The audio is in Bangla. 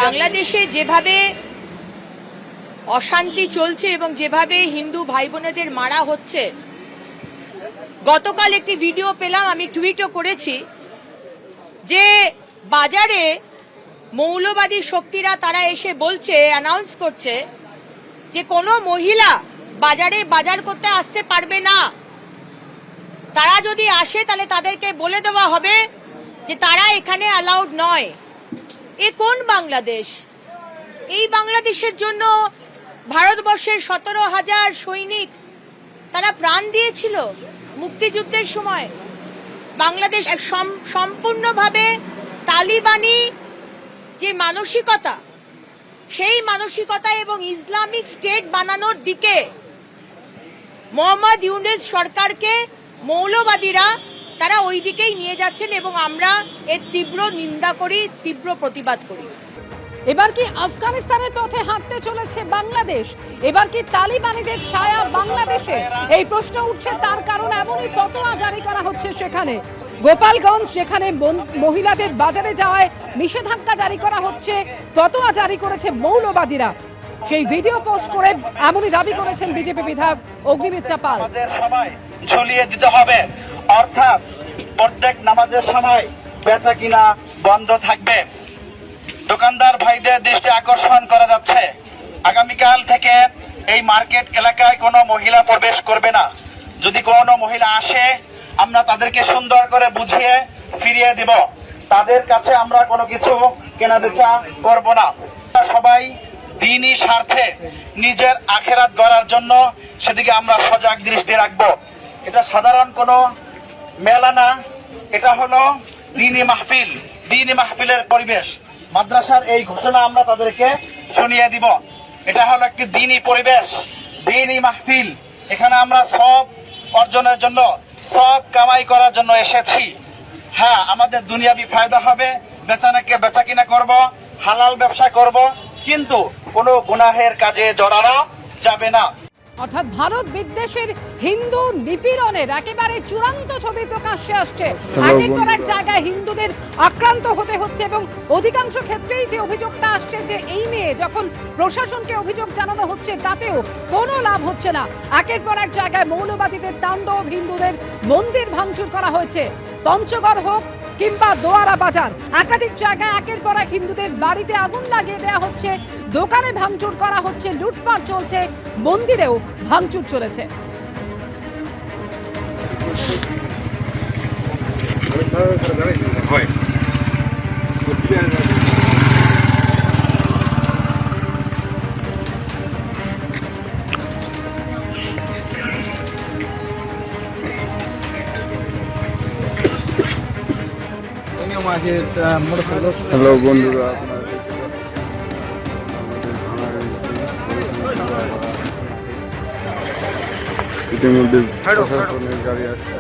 বাংলাদেশে যেভাবে অশান্তি চলছে এবং যেভাবে হিন্দু ভাই বোনেদের মারা হচ্ছে, গতকাল একটি ভিডিও পেলাম, আমি টুইটও করেছি, যে বাজারে মৌলবাদী শক্তিরা তারা এসে বলছে, অ্যানাউন্স করছে যে কোনো মহিলা বাজারে বাজার করতে আসতে পারবে না। তারা যদি আসে তাহলে তাদেরকে বলে দেওয়া হবে যে তারা এখানে অ্যালাউড নয়। এ কোন বাংলাদেশ? এই বাংলাদেশের জন্য ভারতবর্ষের 17,000 সৈনিক তারা প্রাণ দিয়েছিল মুক্তিযুদ্ধের সময়। বাংলাদেশ সম্পূর্ণভাবে তালিবানি যে মানসিকতা, সেই মানসিকতা এবং ইসলামিক স্টেট বানানোর দিকে মোহাম্মদ ইউনূস সরকারকে মৌলবাদীরা তারা ওই দিকেই নিয়ে যাচ্ছেন এবং আমরা এর তীব্র নিন্দা করি, তীব্র প্রতিবাদ করি। এবার কি আফগানিস্তানের পথে হাঁটতে চলেছে বাংলাদেশ? এবার কি তালিবানিদের ছায়া বাংলাদেশে? এই প্রশ্ন উঠছে, তার কারণ এমনই ফতোয়া জারি করা হচ্ছে সেখানে। গোপালগঞ্জ, যেখানে মহিলাদের বাজারে যাওয়ায় নিষেধাজ্ঞা জারি করা হচ্ছে, ফতোয়া জারি করেছে মৌলবাদীরা। সেই ভিডিও পোস্ট করে এমনই দাবি করেছেন বিজেপি বিধায়ক অগ্নিমিত্রা পাল। ঝুলিয়ে দিতে হবে, অর্থাৎ প্রত্যেক নামাজের সময় বেচা কিনা বন্ধ থাকবে। দোকানদার ভাইদের দৃষ্টি আকর্ষণ করা যাচ্ছে, আগামীকাল থেকে এই মার্কেট এলাকায় কোনো মহিলা প্রবেশ করবে না। যদি কোনো মহিলা আসে, আমরা তাদেরকে সুন্দর করে বুঝিয়ে ফিরিয়ে দিব। তাদের কাছে আমরা কোনো কিছু কেনা বেচা করব না। সবাই দ্বীনি স্বার্থে নিজের আখেরাত গড়ার জন্য সেদিকে আমরা সজাগ দৃষ্টি রাখবো। এটা সাধারণ কোনো মেলা না, এটা হলো দ্বীনি মাহফিল, দ্বীনি মাহফিলের পরিবেশ। মাদ্রাসার এই ঘোষণা আমরা তাদেরকে শুনিয়ে দিব। এটা হলো একটি দ্বীনি পরিবেশ, দ্বীনি মাহফিল। এখানে আমরা সব অর্জনের জন্য, সব কামাই করার জন্য এসেছি। হ্যাঁ, আমাদের দুনিয়াবি ফায়দা হবে, বেচা কিনা করব, হালাল ব্যবসা করব, কিন্তু কোনো গুনাহের কাজে জড়ানো যাবে না। অর্থাৎ ভারত বিদ্বেষের, হিন্দু নিপীড়নের একেবারে চূড়ান্ত ছবি প্রকাশ্যে আসছে। একের পর এক জায়গায় হিন্দুদের আক্রান্ত হতে হচ্ছে এবং অধিকাংশ ক্ষেত্রেই যে অভিযোগটা আসছে যে এই নিয়ে যখন প্রশাসনকে অভিযোগ জানানো হচ্ছে তাতেও কোনো লাভ হচ্ছে না। একের পর এক জায়গায় মৌলবাদীদের তাণ্ডব, হিন্দুদের মন্দির ভাঙচুর করা হয়েছে। পঞ্চগড় হোক কিংবা দোয়ারা বাজার, একাধিক জায়গায় একের পর এক হিন্দুদের বাড়িতে আগুন লাগিয়ে দেওয়া হচ্ছে, দোকানে ভাঙচুর করা হচ্ছে, লুটপাট চলছে, মন্দিরেও ভাঙচুর চলেছে। হ্যালো বন্ধুরা, ইতিমধ্যে প্রশাসনের গাড়ি আসছে।